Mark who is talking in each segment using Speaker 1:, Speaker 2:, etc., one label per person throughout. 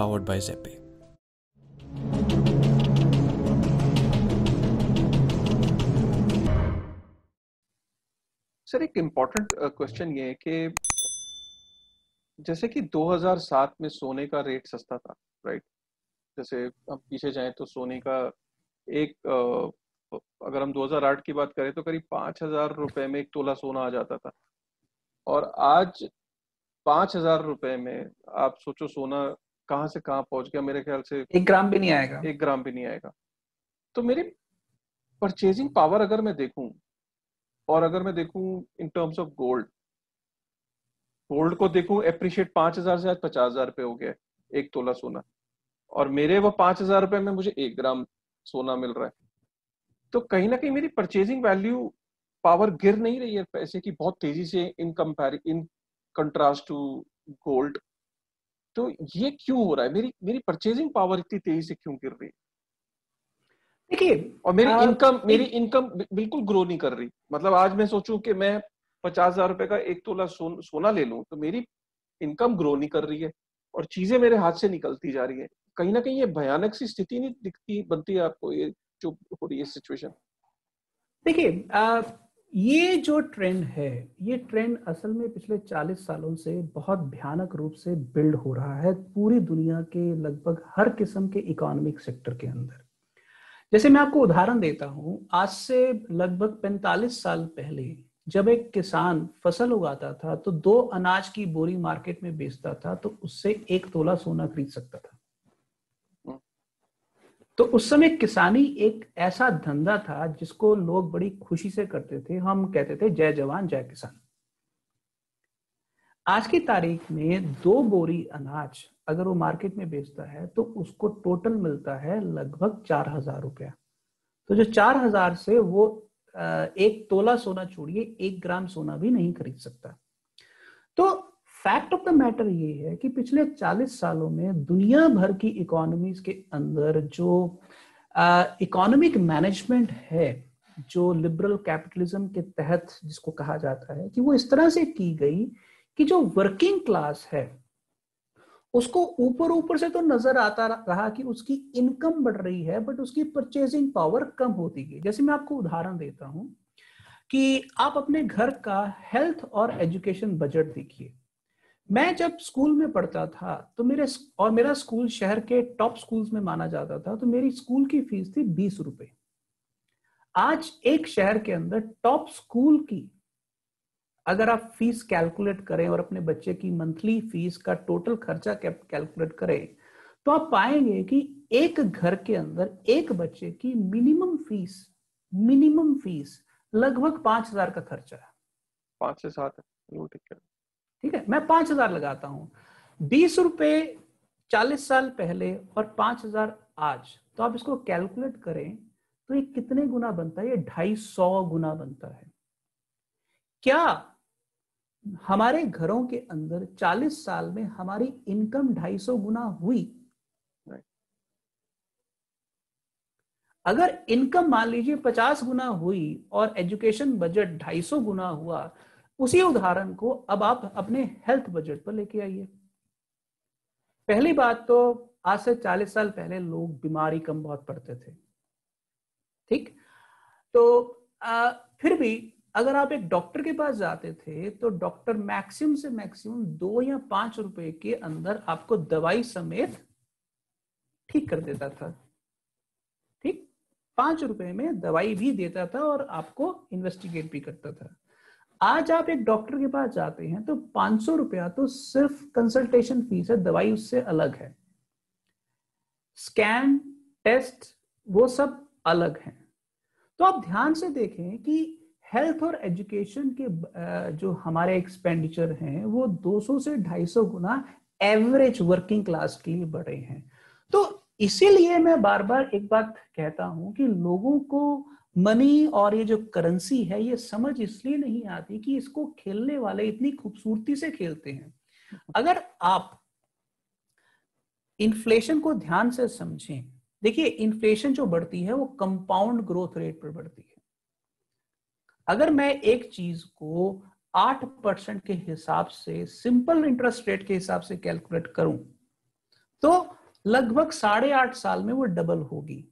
Speaker 1: powered by Zepe.
Speaker 2: Sir, एक important question ये है कि जैसे कि 2007 में सोने का रेट सस्ता था, राइट? जैसे हम पीछे जाएं तो सोने का एक अगर हम 2008 की बात करें तो करीब 5,000 रुपए में एक तोला सोना आ जाता था। और आज 5,000 रुपए में आप सोचो सोना कहाँ से कहाँ पहुंच गया। मेरे ख्याल से
Speaker 3: 1 ग्राम भी नहीं आएगा।
Speaker 2: 1 ग्राम भी नहीं आएगा। तो मेरी परचेजिंग पावर अगर मैं देखूं, और अगर मैं देखूं in terms of gold, gold को देखूं एप्रिशिएट 5,000 से आज 50,000 रुपए हो गया एक तोला सोना, और मेरे वो 5,000 रुपए में मुझे 1 ग्राम सोना मिल रहा है। तो कहीं ना कहीं मेरी परचेजिंग वैल्यू पावर गिर नहीं रही है पैसे की बहुत तेजी से इन कंट्रास्ट टू गोल्ड। तो ये क्यों हो रहा है? मेरी मेरी परचेजिंग पावर इतनी तेजी से क्यों गिर रही है?
Speaker 3: देखिए,
Speaker 2: और मेरी इनकम बिल्कुल ग्रो नहीं कर रही। मतलब आज मैं सोचूं कि मैं 50,000 रुपए का एक तोला सोना ले लूं तो मेरी इनकम ग्रो नहीं कर रही है और चीजें मेरे हाथ से निकलती जा रही है। कहीं ना कहीं ये भयानक सी स्थिति नहीं दिखती बनती है आपको, ये जो हो रही है सिचुएशन?
Speaker 3: देखिए, ये जो ट्रेंड है, ये ट्रेंड असल में पिछले 40 सालों से बहुत भयानक रूप से बिल्ड हो रहा है पूरी दुनिया के लगभग हर किस्म के इकोनॉमिक सेक्टर के अंदर। जैसे मैं आपको उदाहरण देता हूं, आज से लगभग 45 साल पहले जब एक किसान फसल उगाता था तो 2 अनाज की बोरी मार्केट में बेचता था तो उससे 1 तोला सोना खरीद सकता था। तो उस समय किसानी एक ऐसा धंधा था जिसको लोग बड़ी खुशी से करते थे। हम कहते थे जय जवान जय किसान। आज की तारीख में 2 बोरी अनाज अगर वो मार्केट में बेचता है तो उसको टोटल मिलता है लगभग 4,000 रुपया। तो जो 4,000 से वो 1 तोला सोना छोड़िए 1 ग्राम सोना भी नहीं खरीद सकता। तो फैक्ट ऑफ द मैटर ये है कि पिछले 40 सालों में दुनिया भर की इकोनॉमीज के अंदर जो इकोनॉमिक मैनेजमेंट है, जो लिबरल कैपिटलिज्म के तहत जिसको कहा जाता है, कि वो इस तरह से की गई कि जो वर्किंग क्लास है उसको ऊपर ऊपर से तो नजर आता रहा कि उसकी इनकम बढ़ रही है बट उसकी परचेजिंग पावर कम होती गई। जैसे मैं आपको उदाहरण देता हूं कि आप अपने घर का हेल्थ और एजुकेशन बजट देखिए। मैं जब स्कूल में पढ़ता था तो मेरा स्कूल शहर के टॉप स्कूल्स में माना जाता था, तो मेरी स्कूल की फीस थी 20 रुपए। आज एक शहर के अंदर टॉप स्कूल की अगर आप फीस कैलकुलेट करें और अपने बच्चे की मंथली फीस का टोटल खर्चा कैलकुलेट करें तो आप पाएंगे कि एक घर के अंदर एक बच्चे की मिनिमम फीस लगभग 5,000 का खर्चा है।
Speaker 2: 5 से 7।
Speaker 3: ठीक है, मैं 5,000 लगाता हूं। 20 रुपए 40 साल पहले और 5,000 आज, तो आप इसको कैलकुलेट करें तो ये कितने गुना बनता है? ये 250 गुना बनता है। क्या हमारे घरों के अंदर 40 साल में हमारी इनकम 250 गुना हुई? अगर इनकम मान लीजिए 50 गुना हुई और एजुकेशन बजट 250 गुना हुआ, उसी उदाहरण को अब आप अपने हेल्थ बजट पर लेके आइए। पहली बात तो आज से 40 साल पहले लोग बीमारी कम बहुत पड़ते थे, ठीक? तो फिर भी अगर आप एक डॉक्टर के पास जाते थे तो डॉक्टर मैक्सिमम से मैक्सिमम 2 या 5 रुपए के अंदर आपको दवाई समेत ठीक कर देता था। ठीक, 5 रुपए में दवाई भी देता था और आपको इन्वेस्टिगेट भी करता था। आज आप एक डॉक्टर के पास जाते हैं तो 500 रुपया तो सिर्फ कंसल्टेशन फीस है, दवाई उससे अलग है, स्कैन टेस्ट वो सब अलग हैं। तो आप ध्यान से देखें कि हेल्थ और एजुकेशन के जो हमारे एक्सपेंडिचर हैं वो 200 से 250 गुना एवरेज वर्किंग क्लास के लिए बढ़े हैं। तो इसीलिए मैं बार बार एक बात कहता हूं कि लोगों को मनी और ये जो करेंसी है ये समझ इसलिए नहीं आती कि इसको खेलने वाले इतनी खूबसूरती से खेलते हैं। अगर आप इन्फ्लेशन को ध्यान से समझें, देखिए इन्फ्लेशन जो बढ़ती है वो कंपाउंड ग्रोथ रेट पर बढ़ती है। अगर मैं एक चीज को 8% के हिसाब से सिंपल इंटरेस्ट रेट के हिसाब से कैलकुलेट करूं तो लगभग 8.5 साल में वो डबल होगी।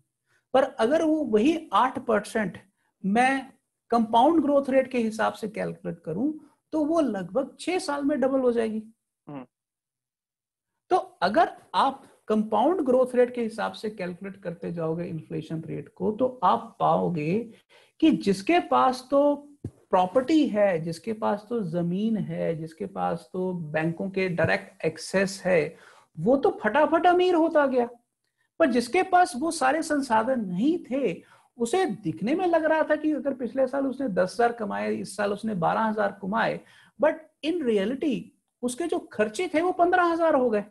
Speaker 3: पर अगर वो वही 8% मैं कंपाउंड ग्रोथ रेट के हिसाब से कैलकुलेट करूं तो वो लगभग 6 साल में डबल हो जाएगी। तो अगर आप कंपाउंड ग्रोथ रेट के हिसाब से कैलकुलेट करते जाओगे इन्फ्लेशन रेट को, तो आप पाओगे कि जिसके पास तो प्रॉपर्टी है, जिसके पास तो जमीन है, जिसके पास तो बैंकों के डायरेक्ट एक्सेस है, वो तो फटाफट अमीर होता गया। पर जिसके पास वो सारे संसाधन नहीं थे, उसे दिखने में लग रहा था कि अगर पिछले साल उसने 10,000 कमाए, इस साल उसने 12,000 कमाए, बट इन रियलिटी उसके जो खर्चे थे वो 15,000 हो गए।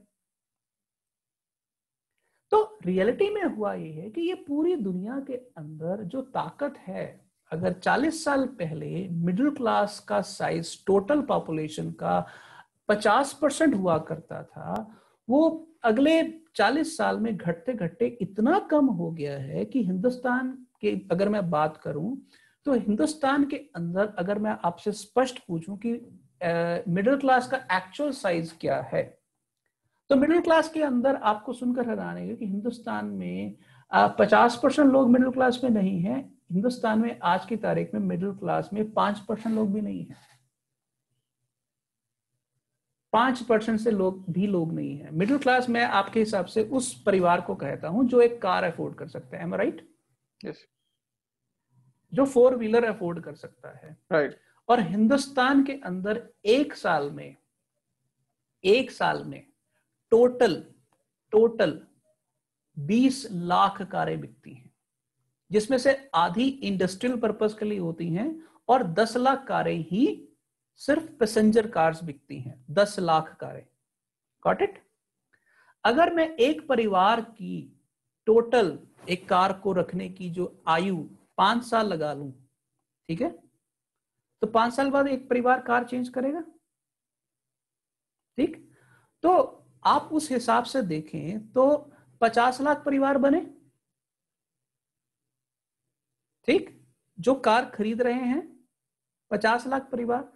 Speaker 3: तो रियलिटी में हुआ ये है कि ये पूरी दुनिया के अंदर जो ताकत है, अगर 40 साल पहले मिडिल क्लास का साइज टोटल पॉपुलेशन का 50% हुआ करता था, वो अगले 40 साल में घटते घटते इतना कम हो गया है कि हिंदुस्तान के अगर मैं बात करूं तो हिंदुस्तान के अंदर अगर मैं आपसे स्पष्ट पूछूं कि मिडिल क्लास का एक्चुअल साइज क्या है, तो मिडिल क्लास के अंदर आपको सुनकर हैरान आएगा कि हिंदुस्तान में 50% लोग मिडिल क्लास में नहीं है। हिंदुस्तान में आज की तारीख में मिडिल क्लास में 5% लोग भी नहीं है। 5% से लोग नहीं है। मिडिल क्लास में आपके हिसाब से उस परिवार को कहता हूं जो एक कार अफोर्ड कर सकता है, एम आई राइट?
Speaker 2: यस।
Speaker 3: जो 4 व्हीलर अफोर्ड कर सकता है,
Speaker 2: राइट।
Speaker 3: और हिंदुस्तान के अंदर एक साल में टोटल टोटल 20 लाख कारें बिकती हैं, जिसमें से आधी इंडस्ट्रियल पर्पस के लिए होती हैं और 10 लाख कारें ही सिर्फ पैसेंजर कार्स बिकती हैं। 10 लाख कारें। Got it? अगर मैं एक परिवार की टोटल एक कार को रखने की जो आयु 5 साल लगा लूं, ठीक है, तो 5 साल बाद एक परिवार कार चेंज करेगा। ठीक? तो आप उस हिसाब से देखें तो 50 लाख परिवार बने। ठीक? जो कार खरीद रहे हैं 50 लाख परिवार।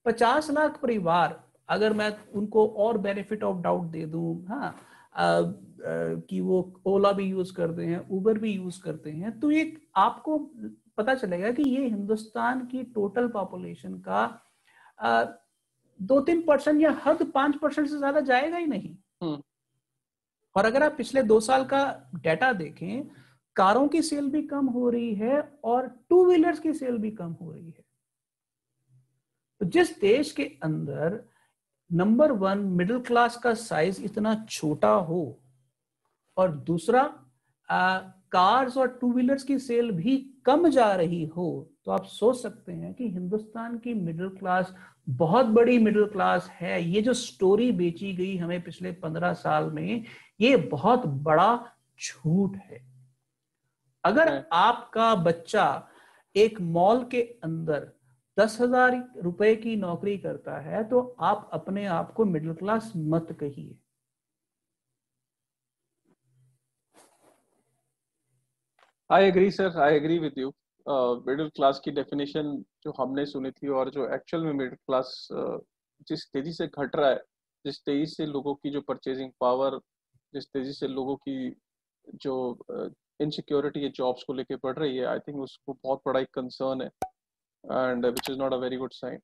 Speaker 3: 50 लाख परिवार अगर मैं उनको और बेनिफिट ऑफ डाउट दे दूं, हाँ, कि वो ओला भी यूज करते हैं, उबर भी यूज करते हैं, तो ये आपको पता चलेगा कि ये हिंदुस्तान की टोटल पॉपुलेशन का 2-3% या हद 5% से ज्यादा जाएगा ही नहीं। और अगर आप पिछले 2 साल का डाटा देखें, कारों की सेल भी कम हो रही है और 2 व्हीलर्स की सेल भी कम हो रही है। तो जिस देश के अंदर नंबर 1 मिडिल क्लास का साइज इतना छोटा हो और दूसरा कार्स और 2 व्हीलर्स की सेल भी कम जा रही हो, तो आप सोच सकते हैं कि हिंदुस्तान की मिडिल क्लास बहुत बड़ी मिडिल क्लास है। ये जो स्टोरी बेची गई हमें पिछले 15 साल में, ये बहुत बड़ा झूठ है। अगर आपका बच्चा एक मॉल के अंदर 10,000 रुपए की नौकरी करता है तो आप अपने आप को मिडिल क्लास मत कहिए।
Speaker 2: I agree sir, I agree with you. Middle class की डेफिनेशन जो हमने सुनी थी और जो एक्चुअल में मिडिल क्लास जिस तेजी से घट रहा है, जिस तेजी से लोगों की जो परचेजिंग पावर, जिस तेजी से लोगों की जो इनसिक्योरिटी है जॉब्स को लेके बढ़ रही है, आई थिंक उसको बहुत बड़ा एक कंसर्न है, and which is not a very good sign.